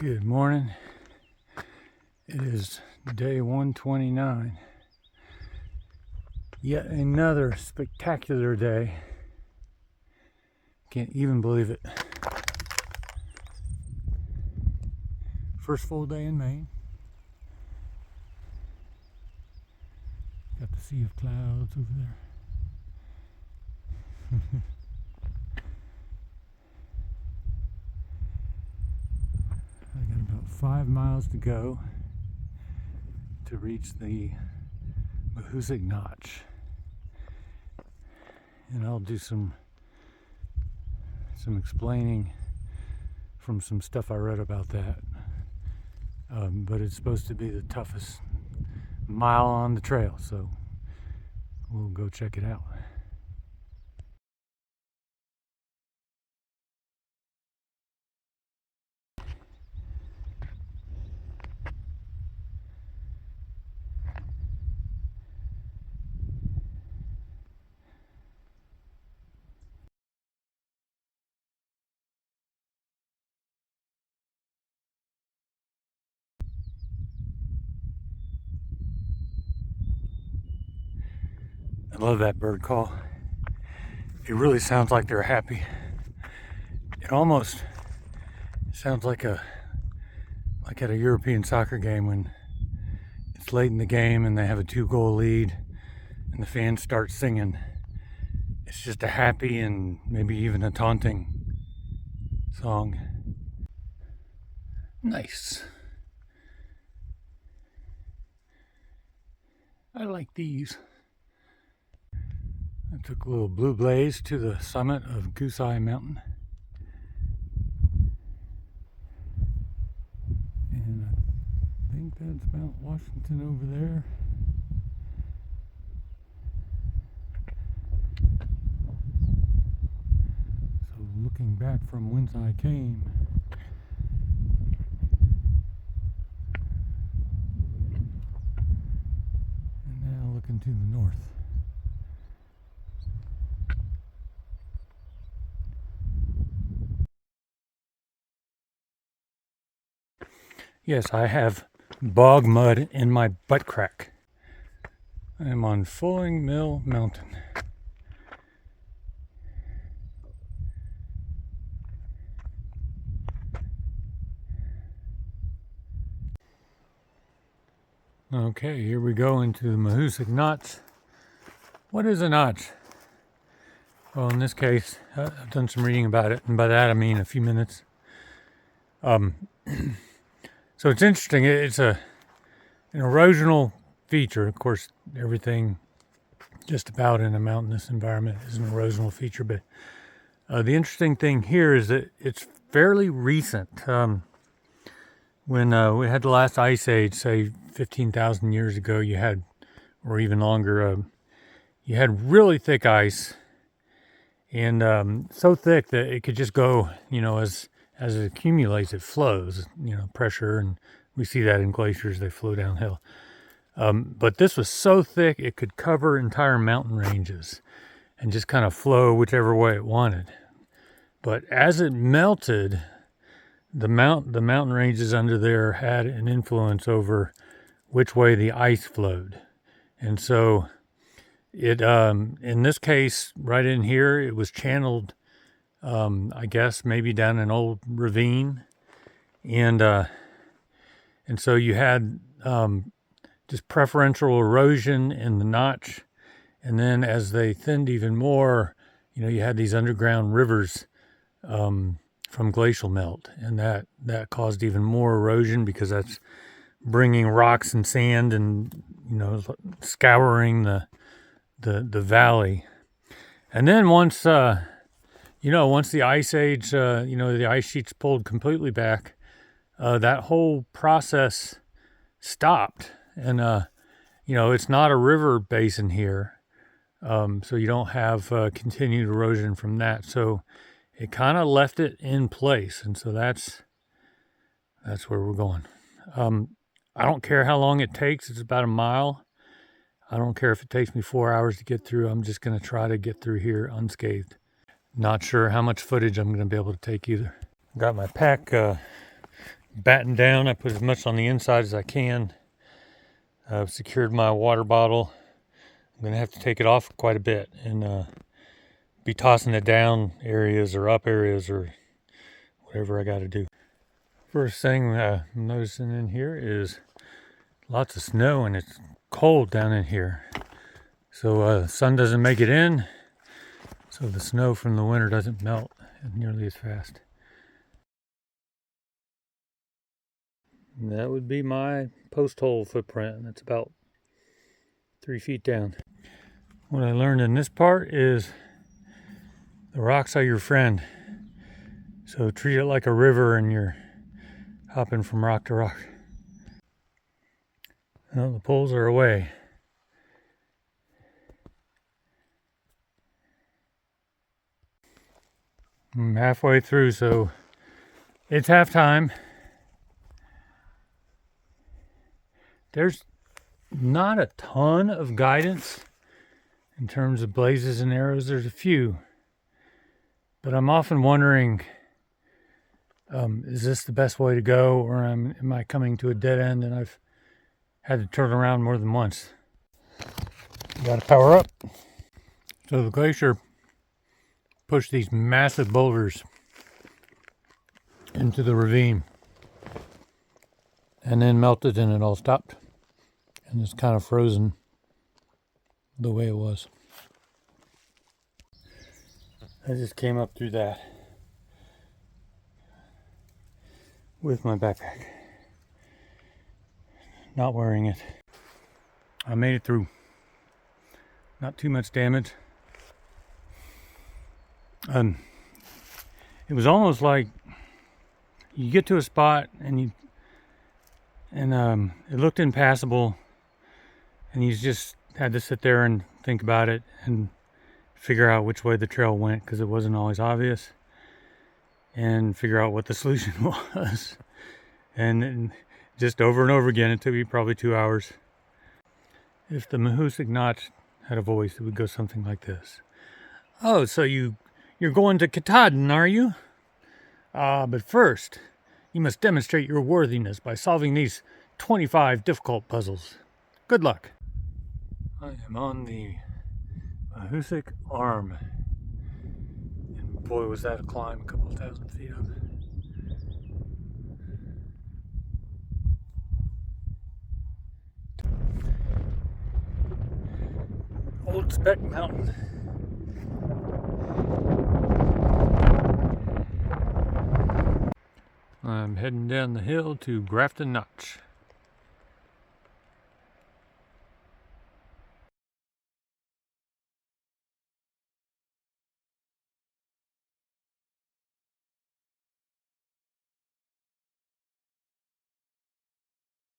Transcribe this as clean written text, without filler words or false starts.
Good morning. It is day 129. Yet another spectacular day. Can't even believe it. First full day in Maine. Got the sea of clouds over there. I got about 5 miles to go to reach the Mahoosuc notch, and I'll do some explaining from some stuff I read about that. But it's supposed to be the toughest mile on the trail, so we'll go check it out. I love that bird call. It really sounds like they're happy. It almost sounds like at a European soccer game when it's late in the game and they have a 2-goal lead and the fans start singing. It's just a happy and maybe even a taunting song. Nice. I like these. I took a little blue blaze to the summit of Goose Eye Mountain. And I think that's Mount Washington over there. So looking back from whence I came, and now looking to the north. Yes, I have bog mud in my butt crack. I am on Fulling Mill Mountain. Okay, here we go into the Mahoosuc Notch. What is a notch? Well, in this case, I've done some reading about it, and by that I mean a few minutes. So it's interesting. It's an erosional feature. Of course, everything just about in a mountainous environment is an erosional feature. But the interesting thing here is that it's fairly recent. When we had the last ice age, say 15,000 years ago, you had, or even longer, you had really thick ice, and so thick that it could just go, as it accumulates, it flows, pressure, and we see that in glaciers, they flow downhill. But this was so thick, it could cover entire mountain ranges and just kind of flow whichever way it wanted. But as it melted, the mountain ranges under there had an influence over which way the ice flowed. And so it, in this case, right in here, it was channeled, I guess maybe down an old ravine, and so you had just preferential erosion in the notch, and then as they thinned even more, you had these underground rivers from glacial melt, and that caused even more erosion because that's bringing rocks and sand and scouring the valley. And then once the ice age, the ice sheets pulled completely back, that whole process stopped. And, it's not a river basin here, so you don't have continued erosion from that. So it kind of left it in place, and so that's where we're going. I don't care how long it takes. It's about a mile. I don't care if it takes me 4 hours to get through. I'm just going to try to get through here unscathed. Not sure how much footage I'm going to be able to take either. Got my pack battened down. I put as much on the inside as I can. I've secured my water bottle. I'm going to have to take it off quite a bit and be tossing it down areas or up areas or whatever I got to do. First thing I'm noticing in here is lots of snow, and it's cold down in here. So the sun doesn't make it in, so the snow from the winter doesn't melt nearly as fast. And that would be my post hole footprint, and it's about 3 feet down. What I learned in this part is the rocks are your friend. So treat it like a river and you're hopping from rock to rock. Well, the poles are away. I'm halfway through, so it's halftime. There's not a ton of guidance in terms of blazes and arrows. There's a few. But I'm often wondering, is this the best way to go, or am I coming to a dead end and I've had to turn around more than once? Got to power up. So the glacier pushed these massive boulders into the ravine and then melted and it all stopped. And it's kind of frozen the way it was. I just came up through that with my backpack, not wearing it. I made it through. Not too much damage. It was almost like you get to a spot and it looked impassable, and you just had to sit there and think about it and figure out which way the trail went, because it wasn't always obvious, and figure out what the solution was. And just over and over again, it took me probably 2 hours. If the Mahoosuc Notch had a voice, it would go something like this. Oh, so you're going to Katahdin, are you? But first, you must demonstrate your worthiness by solving these 25 difficult puzzles. Good luck. I am on the Mahoosuc Arm. And boy, was that a climb, a couple thousand feet up. Old Speck Mountain. I'm heading down the hill to Grafton Notch.